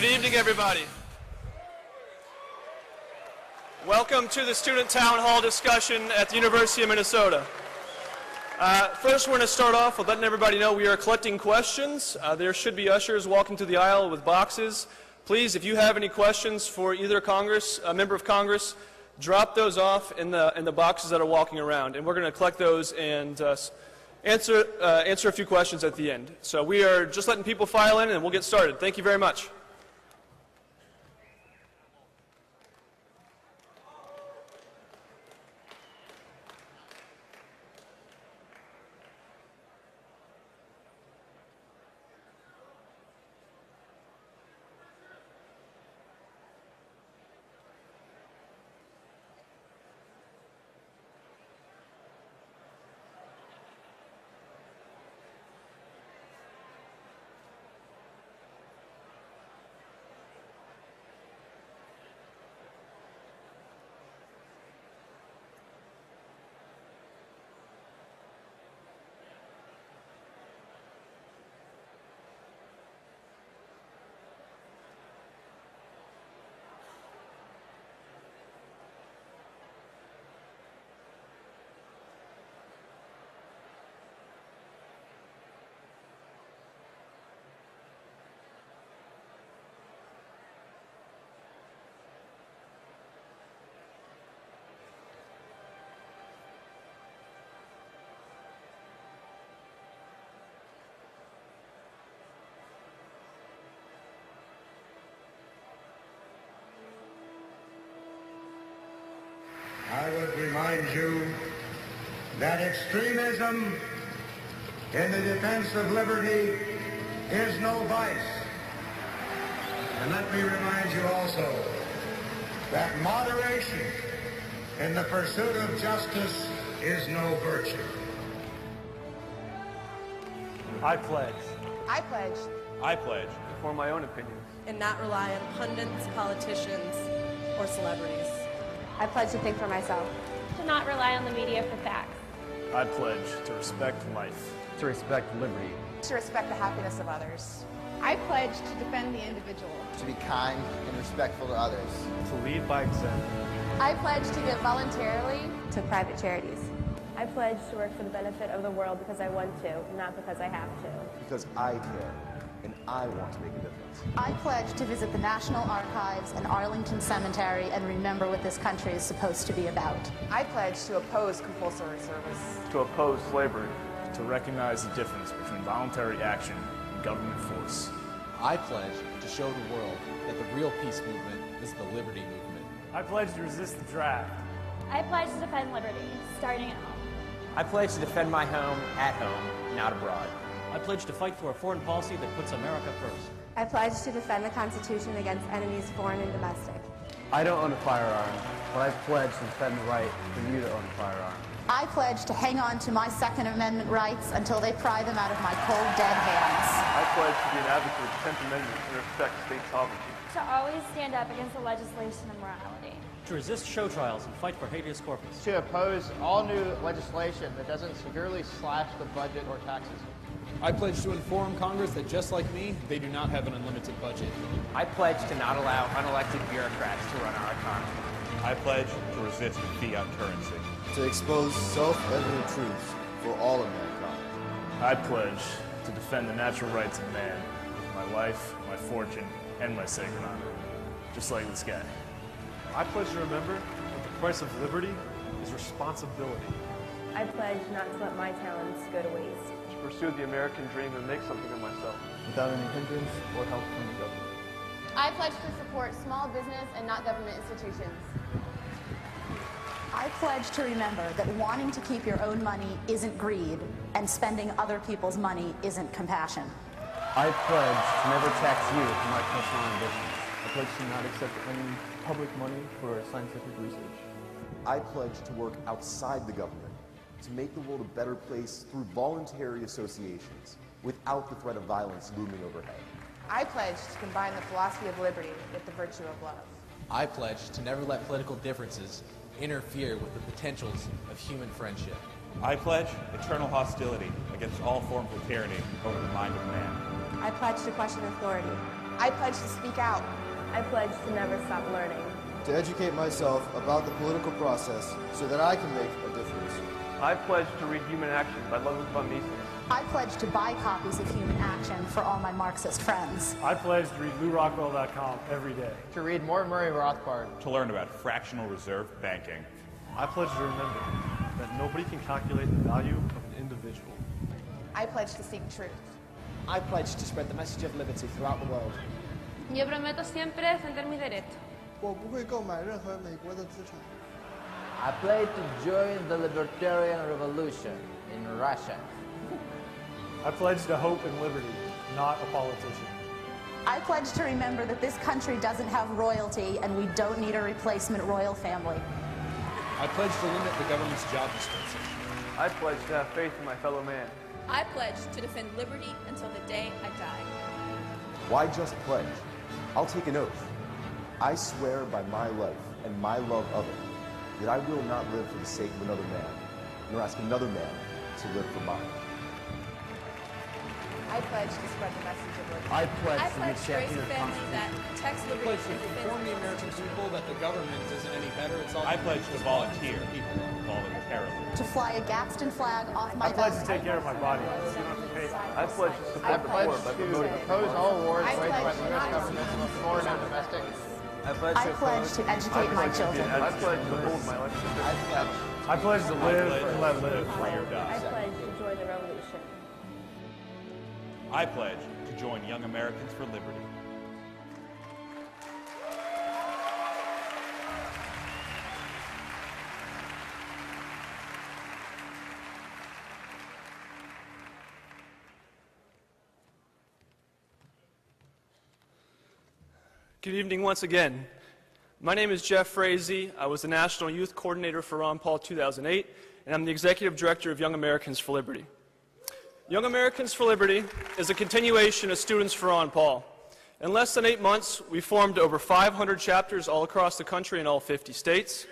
Good evening, everybody. Welcome to the Student Town Hall discussion at the University of Minnesota. First, we're going to start off with letting everybody know we are collecting questions. There should be ushers walking to the aisle with boxes. Please, if you have any questions for either a member of Congress, drop those off in the boxes that are walking around, and we're going to collect those and answer a few questions at the end. So we are just letting people file in, and we'll get started. Thank you very much. I would remind you that extremism in the defense of liberty is no vice. And let me remind you also that moderation in the pursuit of justice is no virtue. I pledge. I pledge. I pledge. For my own opinions. And not rely on pundits, politicians, or celebrities. I pledge to think for myself. To not rely on the media for facts. I pledge to respect life. To respect liberty. To respect the happiness of others. I pledge to defend the individual. To be kind and respectful to others. To lead by example. I pledge to give voluntarily To private charities. I pledge to work for the benefit of the world because I want to, not because I have to. Because I care and I want to make a difference. I pledge to visit the National Archives and Arlington Cemetery and remember what this country is supposed to be about. I pledge to oppose compulsory service. To oppose slavery. To recognize the difference between voluntary action and government force. I pledge to show the world that the real peace movement is the liberty movement. I pledge to resist the draft. I pledge to defend liberty, starting at home. I pledge to defend my home at home, not abroad. I pledge to fight for a foreign policy that puts America first. I pledge to defend the Constitution against enemies foreign and domestic. I don't own a firearm, but I pledge to defend the right for you to own a firearm. I pledge to hang on to my Second Amendment rights until they pry them out of my cold, dead hands. I pledge to be an advocate of the 10th Amendment and respect state sovereignty. To always stand up against the legislation of morality. To resist show trials and fight for habeas corpus. To oppose all new legislation that doesn't severely slash the budget or taxes. I pledge to inform Congress that just like me, they do not have an unlimited budget. I pledge to not allow unelected bureaucrats to run our economy. I pledge to resist fiat currency. To expose self-evident truths for all of mankind. I pledge to defend the natural rights of man with my life, my fortune, and my sacred honor. Just like this guy. I pledge to remember that the price of liberty is responsibility. I pledge not to let my talents go to waste. To pursue the American dream and make something of myself. Without any hindrance or help from the government. I pledge to support small business and not government institutions. I pledge to remember that wanting to keep your own money isn't greed, and spending other people's money isn't compassion. I pledge to never tax you for my personal ambitions. I pledge to not accept any public money for scientific research. I pledge to work outside the government, to make the world a better place through voluntary associations, without the threat of violence looming overhead. I pledge to combine the philosophy of liberty with the virtue of love. I pledge to never let political differences interfere with the potentials of human friendship. I pledge eternal hostility against all forms of tyranny over the mind of man. I pledge to question authority. I pledge to speak out. I pledge to never stop learning. To educate myself about the political process so that I can make a difference. I pledge to read Human Action by Ludwig von Mises. I pledge to buy copies of Human Action for all my Marxist friends. I pledge to read LouRockwell.com every day. To read more Murray Rothbard. To learn about fractional reserve banking. I pledge to remember that nobody can calculate the value of an individual. I pledge to seek truth. I pledge to spread the message of liberty throughout the world. Yo prometo siempre defender mis derechos. 我不会购买任何美国的资产。 I pledge to join the libertarian revolution in Russia. I pledge to hope and liberty, not a politician. I pledge to remember that this country doesn't have royalty and we don't need a replacement royal family. I pledge to limit the government's job dispensation. I pledge to have faith in my fellow man. I pledge to defend liberty until the day I die. Why just pledge? I'll take an oath. I swear by my life and my love of it that I will not live for the sake of another man, nor ask another man to live for mine. I pledge to spread the message of liberty. I pledge I to be pledge a to raise champion a of family that protects I liberty pledge to and defends inform the American people that the government isn't any better. It's all I pledge to volunteer voluntarily. To fly a Gadsden flag off my I pledge vest. to take care of my body. So you don't have to pay. I pledge to support the poor by promoting the Oppose all wars I waged by pledge the U.S. not to government, both foreign and domestic. I pledge I pledge to educate my children. I pledge to hold my elected officials. I pledge to live and let live. Before your I die. pledge to join the revolution. I pledge to join Young Americans for Liberty. Good evening once again. My name is Jeff Frazee. I was the National Youth Coordinator for Ron Paul 2008, and I'm the Executive Director of Young Americans for Liberty. Young Americans for Liberty is a continuation of Students for Ron Paul. In less than 8 months, we formed over 500 chapters all across the country in all 50 states,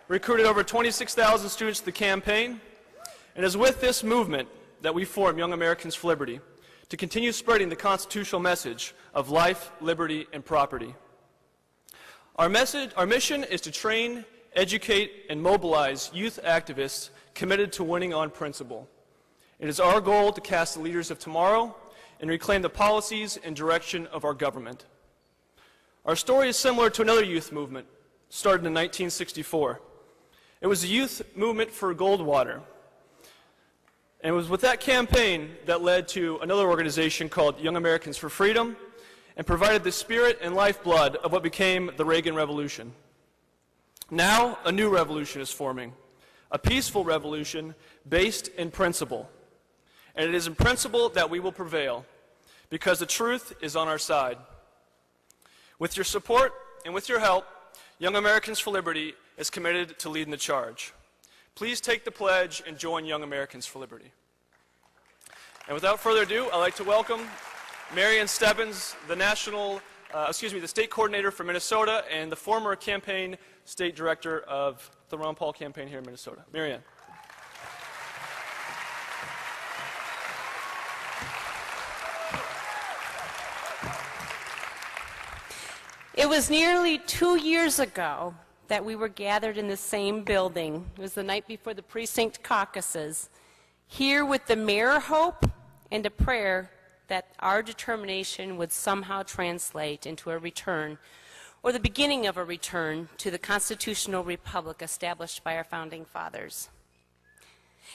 recruited over 26,000 students to the campaign, and it is with this movement that we form Young Americans for Liberty to continue spreading the constitutional message of life, liberty, and property. Our mission is to train, educate, and mobilize youth activists committed to winning on principle. It is our goal to cast the leaders of tomorrow and reclaim the policies and direction of our government. Our story is similar to another youth movement started in 1964. It was the youth movement for Goldwater. And it was with that campaign that led to another organization called Young Americans for Freedom and provided the spirit and lifeblood of what became the Reagan Revolution. Now, a new revolution is forming, a peaceful revolution based in principle. And it is in principle that we will prevail, because the truth is on our side. With your support and with your help, Young Americans for Liberty is committed to leading the charge. Please take the pledge and join Young Americans for Liberty. And without further ado, I'd like to welcome Marion Stebbins, the state coordinator for Minnesota and the former campaign state director of the Ron Paul campaign here in Minnesota. Marion. It was nearly 2 years ago that we were gathered in the same building. It was the night before the precinct caucuses, here with the mere hope and a prayer that our determination would somehow translate into a return, or the beginning of a return, to the constitutional republic established by our founding fathers.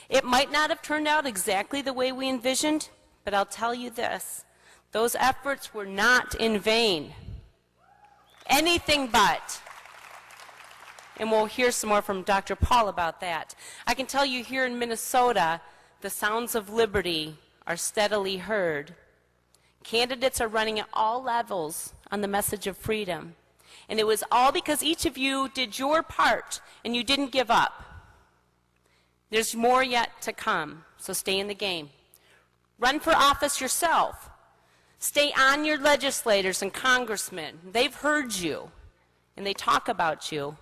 It might not have turned out exactly the way we envisioned, but I'll tell you this, those efforts were not in vain. Anything but. And we'll hear some more from Dr. Paul about that. I can tell you here in Minnesota, the sounds of liberty are steadily heard. Candidates are running at all levels on the message of freedom. And it was all because each of you did your part and you didn't give up. There's more yet to come, so stay in the game. Run for office yourself. Stay on your legislators and congressmen. They've heard you, and they talk about you.